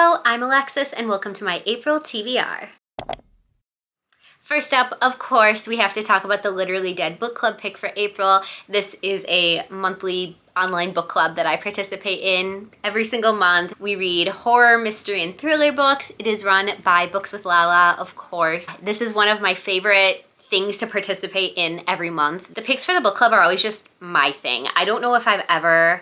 Hello, I'm Alexis and welcome to my April TBR. First up, of course, we have to talk about the Literally Dead book club pick for April. This is a monthly online book club that I participate in every single month. We read horror, mystery, and thriller books. It is run by Books with Nolla, of course. This is one of my favorite things to participate in every month. The picks for the book club are always just my thing. I don't know if I've ever,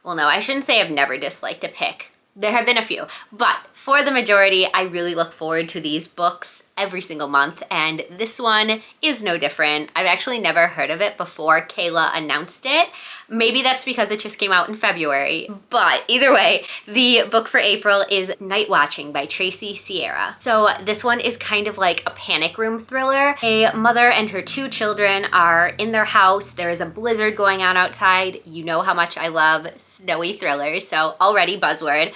well, no, I shouldn't say I've never disliked a pick. There have been a few, but for the majority, I really look forward to these books every single month, and this one is no different. I've actually never heard of it before Kayla announced it. Maybe that's because it just came out in February, but either way, the book for April is Night Watching by Tracy Sierra. So this one is kind of like a panic room thriller. A mother and her 2 children are in their house. There is a blizzard going on outside. You know how much I love snowy thrillers, so already buzzword.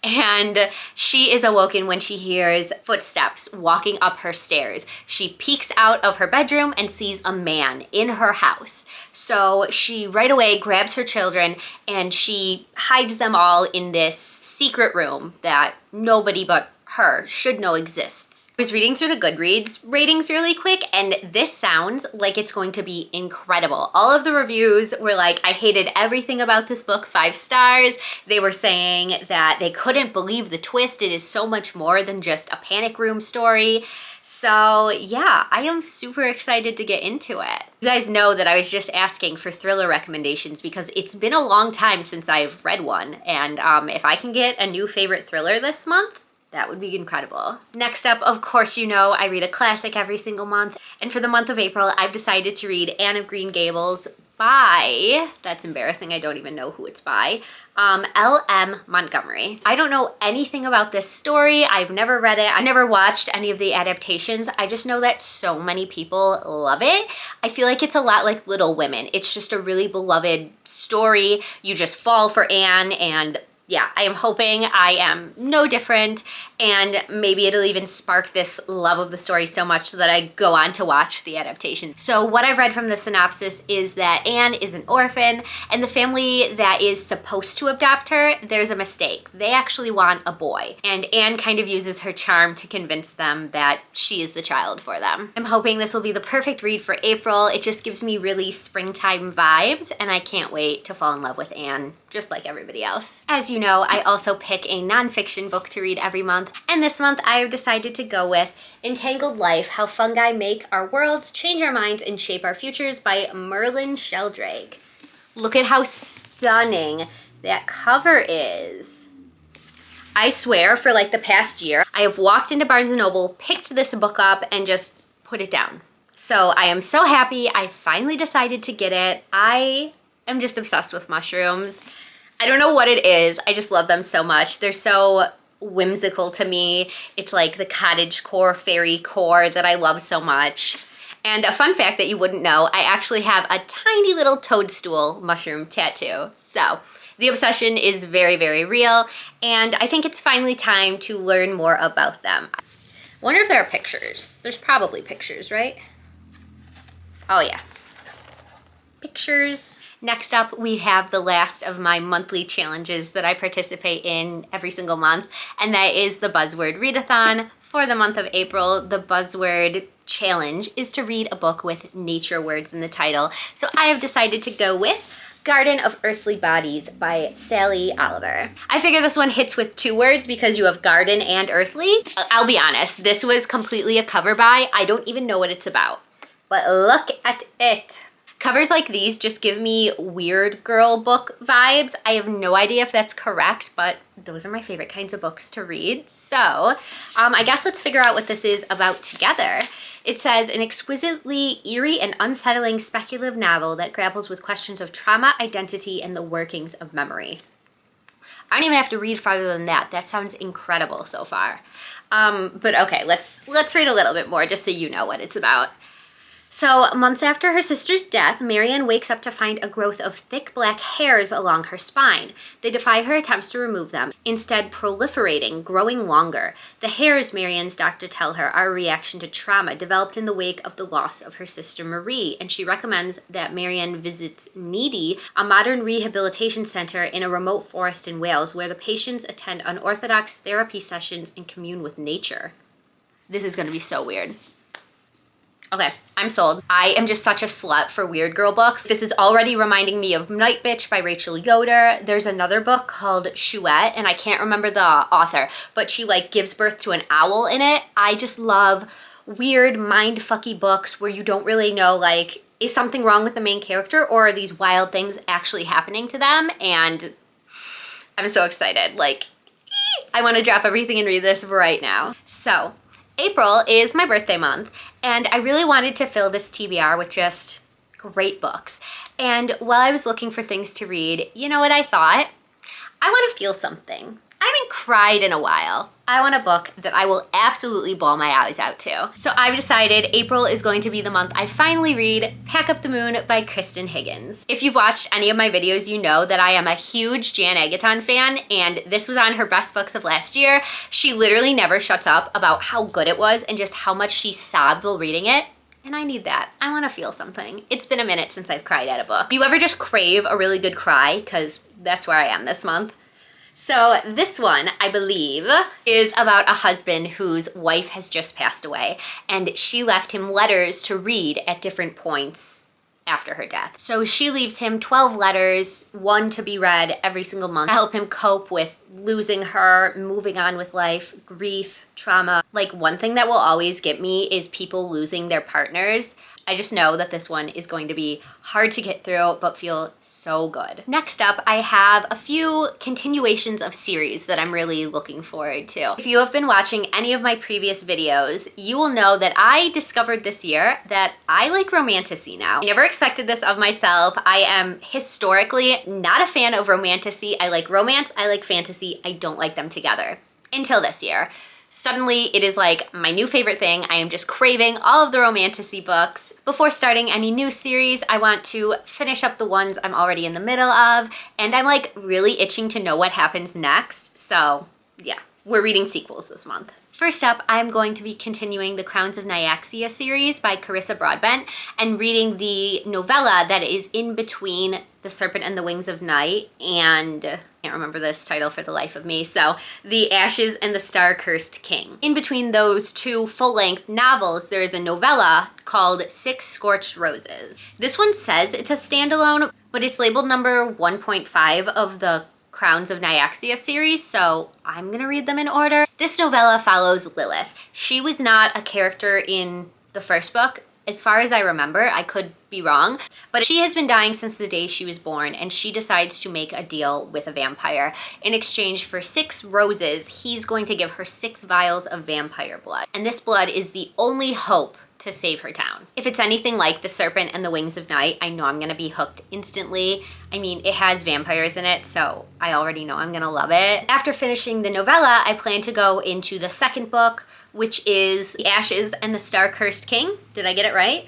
And she is awoken when she hears footsteps walking up her stairs. She peeks out of her bedroom and sees a man in her house. So she right away grabs her children and she hides them all in this secret room that nobody but her should know exists. I was reading through the Goodreads ratings really quick, and this sounds like it's going to be incredible. All of the reviews were like, I hated everything about this book, 5 stars. They were saying that they couldn't believe the twist. It is so much more than just a panic room story. So yeah, I am super excited to get into it. You guys know that I was just asking for thriller recommendations because it's been a long time since I've read one, and if I can get a new favorite thriller this month, that would be incredible. Next up, of course, you know I read a classic every single month. And for the month of April, I've decided to read Anne of Green Gables by, that's embarrassing, I don't even know who it's by, L.M. Montgomery. I don't know anything about this story. I've never read it. I've never watched any of the adaptations. I just know that so many people love it. I feel like it's a lot like Little Women. It's just a really beloved story. You just fall for Anne, and yeah, I am hoping I am no different, and maybe it'll even spark this love of the story so much that I go on to watch the adaptation. So what I've read from the synopsis is that Anne is an orphan, and the family that is supposed to adopt her, there's a mistake. They actually want a boy, and Anne kind of uses her charm to convince them that she is the child for them. I'm hoping this will be the perfect read for April. It just gives me really springtime vibes, and I can't wait to fall in love with Anne, just like everybody else. As you know, I also pick a nonfiction book to read every month, and this month I have decided to go with Entangled Life: How Fungi Make Our Worlds, Change Our Minds, and Shape Our Futures by Merlin Sheldrake. Look at how stunning that cover is. I swear, for like the past year, I have walked into Barnes & Noble, picked this book up, and just put it down. So I am so happy I finally decided to get it. I am just obsessed with mushrooms. I don't know what it is. I just love them so much. They're so whimsical to me. It's like the cottagecore, fairy core that I love so much. And a fun fact that you wouldn't know, I actually have a tiny little toadstool mushroom tattoo. So the obsession is very, very real, and I think it's finally time to learn more about them. I wonder if there are pictures. There's probably pictures, right? Oh yeah. Pictures. Next up, we have the last of my monthly challenges that I participate in every single month, and that is the Buzzword Readathon. For the month of April, the Buzzword challenge is to read a book with nature words in the title. So I have decided to go with Garden of Earthly Bodies by Sally Oliver. I figure this one hits with 2 words because you have garden and earthly. I'll be honest, this was completely a cover buy. I don't even know what it's about, but look at it. Covers like these just give me weird girl book vibes. I have no idea if that's correct, but those are my favorite kinds of books to read. So I guess let's figure out what this is about together. It says, an exquisitely eerie and unsettling speculative novel that grapples with questions of trauma, identity, and the workings of memory. I don't even have to read farther than that. That sounds incredible so far. But okay, let's read a little bit more just so you know what it's about. So, months after her sister's death, Marianne wakes up to find a growth of thick black hairs along her spine. They defy her attempts to remove them, instead proliferating, growing longer. The hairs, Marianne's doctor tell her, are a reaction to trauma developed in the wake of the loss of her sister Marie, and she recommends that Marianne visits Needy, a modern rehabilitation center in a remote forest in Wales where the patients attend unorthodox therapy sessions and commune with nature. This is going to be so weird. Okay, I'm sold. I am just such a slut for weird girl books. This is already reminding me of Night Bitch by Rachel Yoder. There's another book called Chouette, and I can't remember the author, but she like gives birth to an owl in it. I just love weird mind-fucky books where you don't really know, like, is something wrong with the main character or are these wild things actually happening to them? And I'm so excited. Like, I want to drop everything and read this right now. So, April is my birthday month, and I really wanted to fill this TBR with just great books. And while I was looking for things to read, you know what I thought? I want to feel something. I haven't cried in a while. I want a book that I will absolutely bawl my eyes out to. So I've decided April is going to be the month I finally read Pack Up the Moon by Kristen Higgins. If you've watched any of my videos, you know that I am a huge Jan Agaton fan, and this was on her best books of last year. She literally never shuts up about how good it was and just how much she sobbed while reading it. And I need that. I want to feel something. It's been a minute since I've cried at a book. Do you ever just crave a really good cry? Because that's where I am this month. So this one, I believe, is about a husband whose wife has just passed away, and she left him letters to read at different points after her death. So she leaves him 12 letters, one to be read every single month, to help him cope with losing her, moving on with life, grief, trauma. Like, one thing that will always get me is people losing their partners. I just know that this one is going to be hard to get through, but feel so good. Next up, I have a few continuations of series that I'm really looking forward to. If you have been watching any of my previous videos, you will know that I discovered this year that I like romantasy now. I never expected this of myself. I am historically not a fan of romantasy. I like romance, I like fantasy, I don't like them together. Until this year. Suddenly, it is like my new favorite thing. I am just craving all of the romantasy books. Before starting any new series, I want to finish up the ones I'm already in the middle of, and I'm like really itching to know what happens next. So yeah, we're reading sequels this month. First up, I'm going to be continuing the Crowns of Nyaxia series by Carissa Broadbent and reading the novella that is in between The Serpent and the Wings of Night and I can't remember this title for the life of me. So, The Ashes and the Star-Cursed King. In between those two full-length novels, there is a novella called Six Scorched Roses. This one says it's a standalone, but it's labeled number 1.5 of the Crowns of Nyaxia series, so I'm gonna read them in order. This novella follows Lilith. She was not a character in the first book. As far as I remember, I could be wrong, but she has been dying since the day she was born, and she decides to make a deal with a vampire. In exchange for 6 roses, he's going to give her 6 vials of vampire blood, and this blood is the only hope to save her town. If it's anything like The Serpent and the Wings of Night, I know I'm gonna be hooked instantly. I mean, it has vampires in it, so I already know I'm gonna love it. After finishing the novella, I plan to go into the second book, which is The Ashes and the Star-Cursed King. Did I get it right?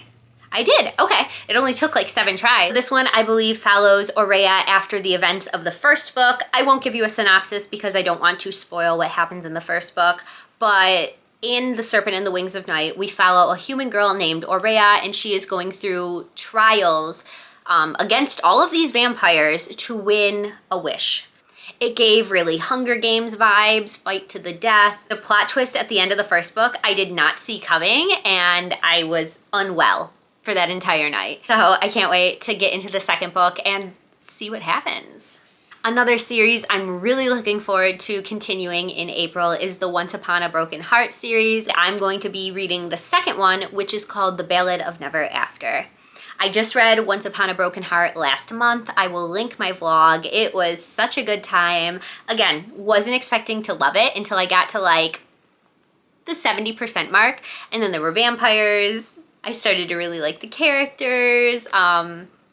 I did, okay. It only took like 7 tries. This one, I believe, follows Aurea after the events of the first book. I won't give you a synopsis because I don't want to spoil what happens in the first book, but in The Serpent and the Wings of Night, we follow a human girl named Aurea, and she is going through trials against all of these vampires to win a wish. It gave really Hunger Games vibes, fight to the death. The plot twist at the end of the first book, I did not see coming, and I was unwell for that entire night. So I can't wait to get into the second book and see what happens. Another series I'm really looking forward to continuing in April is the Once Upon a Broken Heart series. I'm going to be reading the second one, which is called The Ballad of Never After. I just read Once Upon a Broken Heart last month. I will link my vlog. It was such a good time. Again, wasn't expecting to love it until I got to like the 70% mark, and then there were vampires. I started to really like the characters.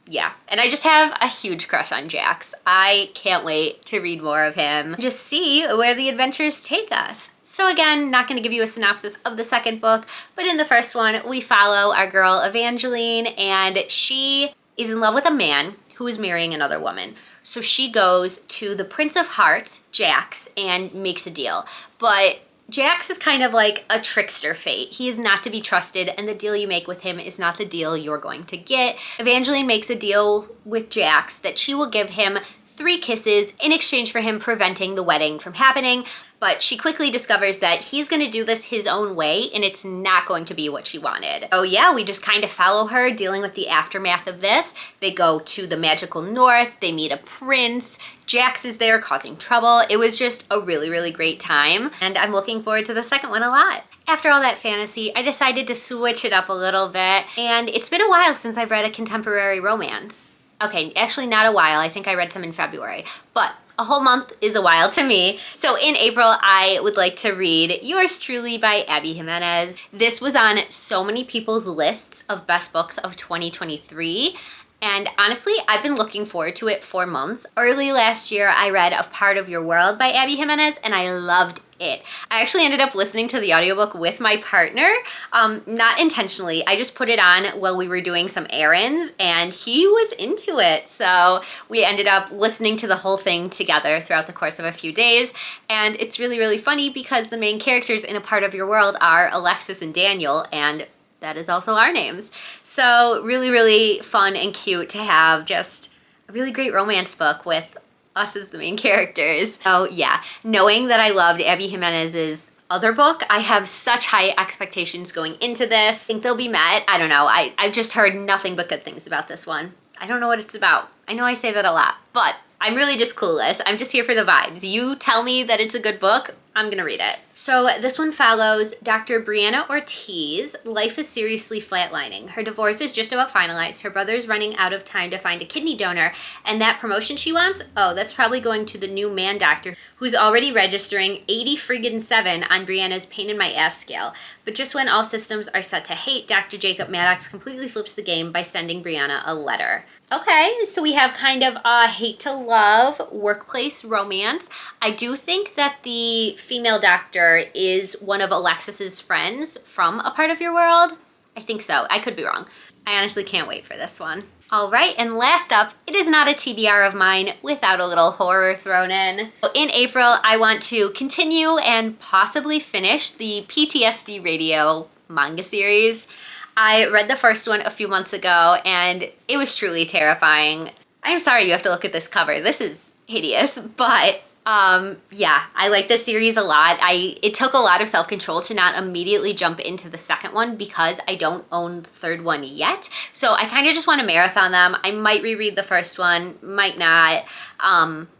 Yeah, and I just have a huge crush on Jax. I can't wait to read more of him. Just see where the adventures take us. So again, not going to give you a synopsis of the second book, but in the first one, we follow our girl Evangeline, and she is in love with a man who is marrying another woman. So she goes to the Prince of Hearts, Jax, and makes a deal. But Jax is kind of like a trickster fate. He is not to be trusted, and the deal you make with him is not the deal you're going to get. Evangeline makes a deal with Jax that she will give him 3 kisses in exchange for him preventing the wedding from happening. But she quickly discovers that he's going to do this his own way, and it's not going to be what she wanted. So yeah, we just kind of follow her dealing with the aftermath of this. They go to the magical north, they meet a prince, Jax is there causing trouble. It was just a really, really great time, and I'm looking forward to the second one a lot. After all that fantasy, I decided to switch it up a little bit, and it's been a while since I've read a contemporary romance. Okay, actually not a while. I think I read some in February, but a whole month is a while to me. So in April, I would like to read Yours Truly by Abby Jimenez. This was on so many people's lists of best books of 2023. And honestly, I've been looking forward to it for months. Early last year, I read Of Part of Your World by Abby Jimenez, and I loved it. I actually ended up listening to the audiobook with my partner, not intentionally. I just put it on while we were doing some errands, and he was into it. So we ended up listening to the whole thing together throughout the course of a few days. And it's really, really funny because the main characters in A Part of Your World are Alexis and Daniel, and that is also our names. So really, really fun and cute to have just a really great romance book with us as the main characters. So yeah, knowing that I loved Abby Jimenez's other book, I have such high expectations going into this. I think they'll be met. I don't know. I've just heard nothing but good things about this one. I don't know what it's about. I know I say that a lot, but I'm really just clueless. I'm just here for the vibes. You tell me that it's a good book, I'm gonna read it. So this one follows Dr. Brianna Ortiz. Life is seriously flatlining. Her divorce is just about finalized. Her brother's running out of time to find a kidney donor, and that promotion she wants, oh, that's probably going to the new man doctor who's already registering 80-7 on Brianna's pain in my ass scale. But just when all systems are set to hate, Dr. Jacob Maddox completely flips the game by sending Brianna a letter. Okay, so we have kind of a hate to love workplace romance. I do think that the female doctor is one of Alexis's friends from A Part of Your World. I think so. I could be wrong. I honestly can't wait for this one. All right, and last up, it is not a TBR of mine without a little horror thrown in. In April, I want to continue and possibly finish the PTSD Radio manga series. I read the first one a few months ago, and it was truly terrifying. I'm sorry you have to look at this cover. This is hideous, but yeah, I like this series a lot. It took a lot of self-control to not immediately jump into the second one because I don't own the third one yet. So I kind of just want to marathon them. I might reread the first one, might not.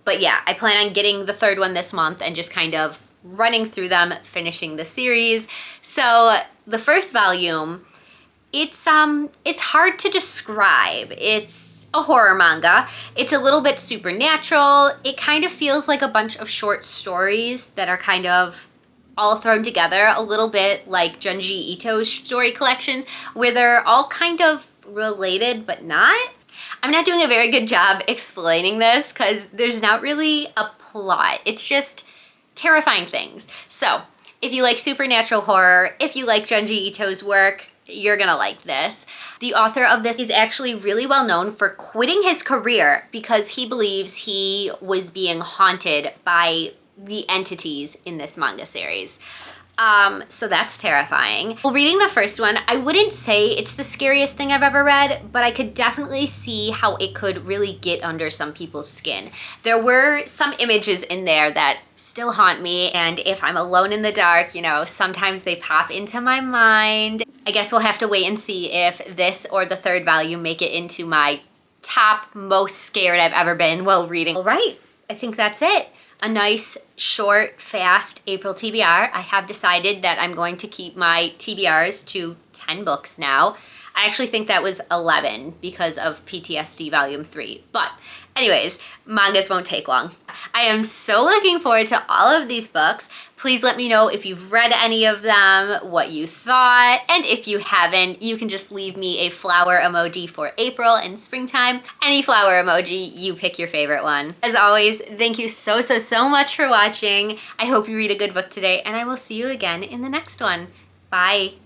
But yeah, I plan on getting the third one this month and just kind of running through them, finishing the series. So the first volume, it's hard to describe. It's a horror manga. It's a little bit supernatural. It kind of feels like a bunch of short stories that are kind of all thrown together, a little bit like Junji Ito's story collections, where they're all kind of related but not. I'm not doing a very good job explaining this because there's not really a plot. It's just terrifying things. So if you like supernatural horror, if you like Junji Ito's work, you're gonna like this. The author of this is actually really well known for quitting his career because he believes he was being haunted by the entities in this manga series. So that's terrifying. Well, reading the first one, I wouldn't say it's the scariest thing I've ever read, but I could definitely see how it could really get under some people's skin. There were some images in there that still haunt me, and if I'm alone in the dark, you know, sometimes they pop into my mind. I guess we'll have to wait and see if this or the third volume make it into my top most scared I've ever been while reading. All right, I think that's it. A nice, short, fast April TBR. I have decided that I'm going to keep my TBRs to 10 books now. I actually think that was 11 because of PTSD Volume 3. But anyways, mangas won't take long. I am so looking forward to all of these books. Please let me know if you've read any of them, what you thought, and if you haven't, you can just leave me a flower emoji for April and springtime. Any flower emoji, you pick your favorite one. As always, thank you so much for watching. I hope you read a good book today, and I will see you again in the next one. Bye.